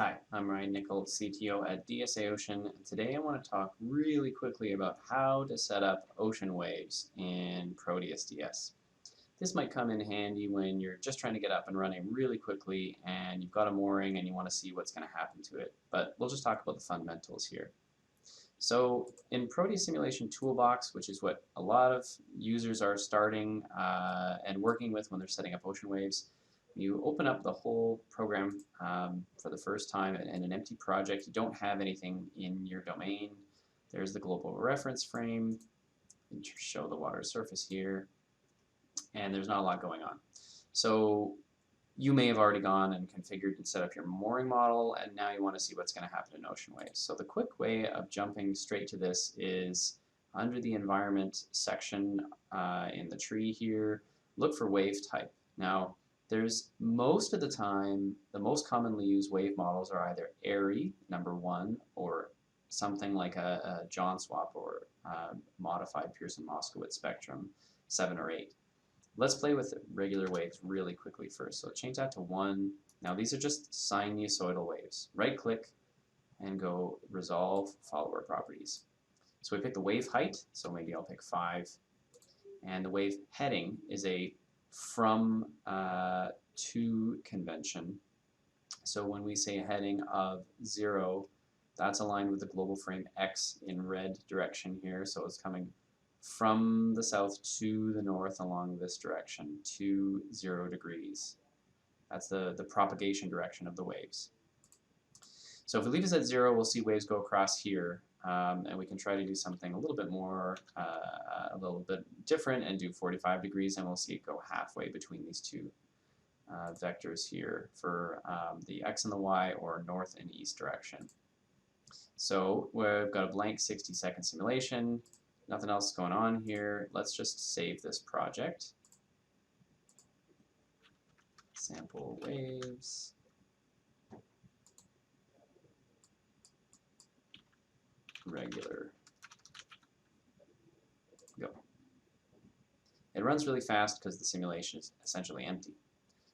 Hi, I'm Ryan Nickel, CTO at DSA Ocean, and today I want to talk really quickly about how to set up ocean waves in ProteusDS. This might come in handy when you're just trying to get up and running really quickly and you've got a mooring and you want to see what's going to happen to it, but we'll just talk about the fundamentals here. So in ProteusDS Simulation Toolbox, which is what a lot of users are starting and working with when they're setting up ocean waves, you open up the whole program for the first time in an empty project. You don't have anything in your domain. There's the global reference frame. You can show the water surface here, and there's not a lot going on. So you may have already gone and configured and set up your mooring model, and now you want to see what's going to happen in ocean waves. So the quick way of jumping straight to this is under the environment section in the tree here, look for wave type. Now, there's most of the time, the most commonly used wave models are either airy, number 1, or something like a John Swap or modified Pearson-Moskowitz spectrum, 7 or 8. Let's play with regular waves really quickly first. So change that to 1. Now these are just sinusoidal waves. Right click and go resolve follower properties. So we pick the wave height, so maybe I'll pick 5. And the wave heading is a from to convention. So when we say a heading of 0, that's aligned with the global frame X in red direction here. So it's coming from the south to the north along this direction to 0 degrees. That's the propagation direction of the waves. So if we leave this at 0, we'll see waves go across here, and we can try to do something a little bit more, a little bit different and do 45 degrees, and we'll see it go halfway between these two vectors here for the X and the Y, or north and east direction. So we've got a blank 60-second simulation. Nothing else going on here. Let's just save this project. Sample waves. Regular. Go. It runs really fast because the simulation is essentially empty.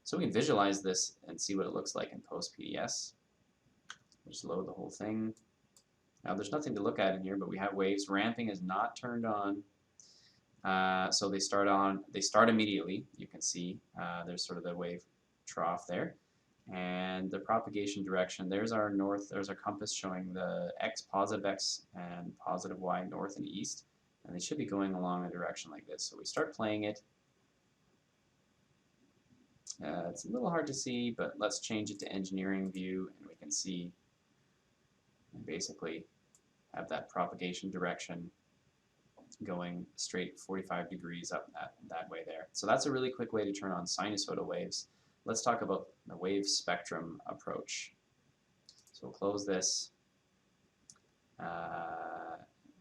So we can visualize this and see what it looks like in post-PDS. Just load the whole thing. Now there's nothing to look at in here, but we have waves. Ramping is not turned on. So they start immediately. You can see there's sort of the wave trough there. And the propagation direction, there's our north, there's our compass showing the X, positive X and positive Y, north and east. And they should be going along a direction like this. So we start playing it. It's a little hard to see, but let's change it to engineering view, and we can see basically have that propagation direction going straight 45 degrees up that way there. So that's a really quick way to turn on sinusoidal waves. Let's talk about the wave spectrum approach. So we'll close this.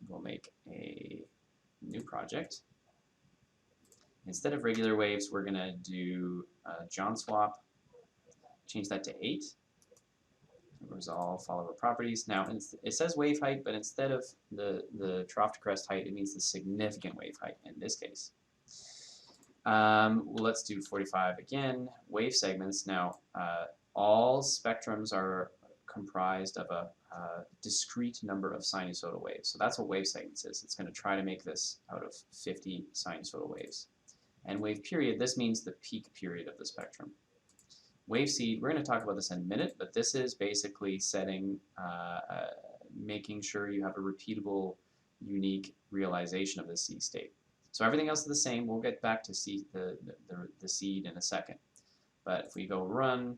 We'll make a new project. Instead of regular waves, we're going to do John Swap, change that to 8. Resolve follower properties. Now it says wave height, but instead of the trough to crest height, it means the significant wave height in this case. Let's do 45 again. Wave segments. Now all spectrums are comprised of a discrete number of sinusoidal waves. So that's what wave segments is. It's going to try to make this out of 50 sinusoidal waves. And wave period, this means the peak period of the spectrum. Wave seed, we're going to talk about this in a minute, but this is basically setting, making sure you have a repeatable, unique realization of the seed state. So everything else is the same. We'll get back to the seed in a second. But if we go run,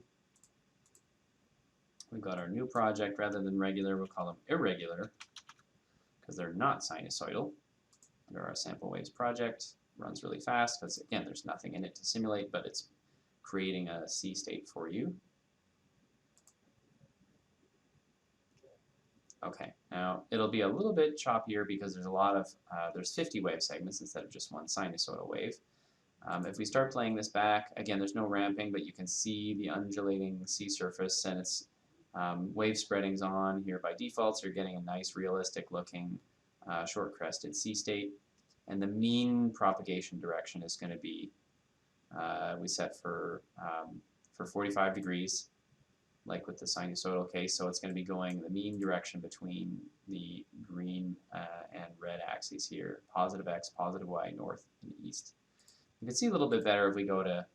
we've got our new project. Rather than regular, we'll call them irregular, because they're not sinusoidal. Under our sample waves project, runs really fast, because again, there's nothing in it to simulate, but it's creating a C state for you. Okay, now it'll be a little bit choppier because there's a lot of, there's 50 wave segments instead of just one sinusoidal wave. If we start playing this back, again, there's no ramping, but you can see the undulating sea surface, and it's wave spreading's on here by default, so you're getting a nice realistic looking short crested sea state. And the mean propagation direction is going to be we set for 45 degrees. like with the sinusoidal case, so it's going to be going the mean direction between the green and red axes here, positive x, positive y, north and east. You can see a little bit better if we go to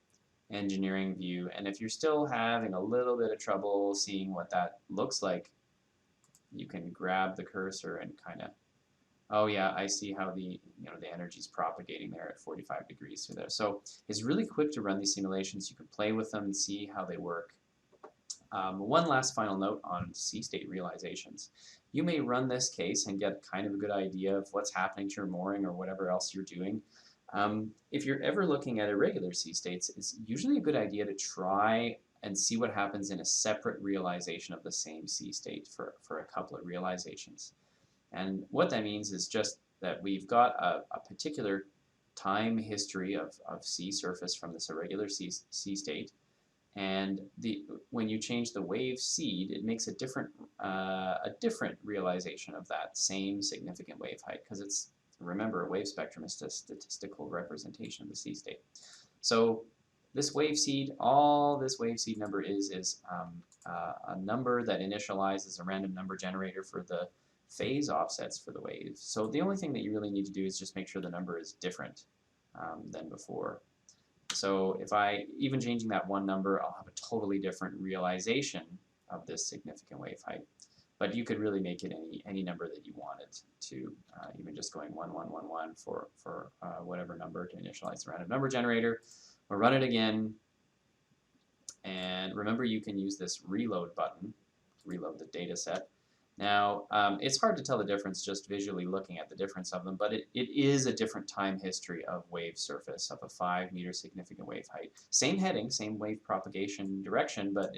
engineering view, and if you're still having a little bit of trouble seeing what that looks like, you can grab the cursor and kind of, oh yeah, I see how the the energy is propagating there at 45 degrees through there. So it's really quick to run these simulations. You can play with them and see how they work. One last final note on C-state realizations. You may run this case and get kind of a good idea of what's happening to your mooring or whatever else you're doing. If you're ever looking at irregular C-states, it's usually a good idea to try and see what happens in a separate realization of the same C-state for a couple of realizations. And what that means is just that we've got a particular time history of sea surface from this irregular sea state, and when you change the wave seed, it makes a different realization of that same significant wave height, because it's, remember, a wave spectrum is a statistical representation of the sea state. So this wave seed, all this wave seed number is a number that initializes a random number generator for the phase offsets for the wave. So the only thing that you really need to do is just make sure the number is different than before. So if I, even changing that one number, I'll have a totally different realization of this significant wave height. But you could really make it any number that you wanted to, even just going 1, 1, 1, 1 for whatever number to initialize the random number generator. We'll run it again, and remember you can use this reload button to reload the data set. Now, it's hard to tell the difference just visually looking at the difference of them, but it is a different time history of wave surface of a 5-meter significant wave height. Same heading, same wave propagation direction, but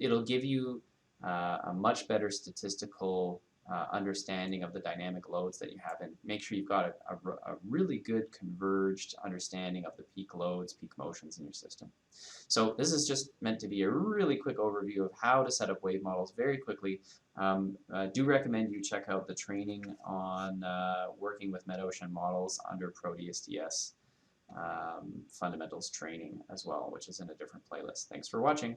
it'll give you a much better statistical understanding of the dynamic loads that you have, and make sure you've got a really good converged understanding of the peak loads, peak motions in your system. So this is just meant to be a really quick overview of how to set up wave models very quickly. Do recommend you check out the training on working with metocean models under ProteusDS Fundamentals Training as well, which is in a different playlist. Thanks for watching.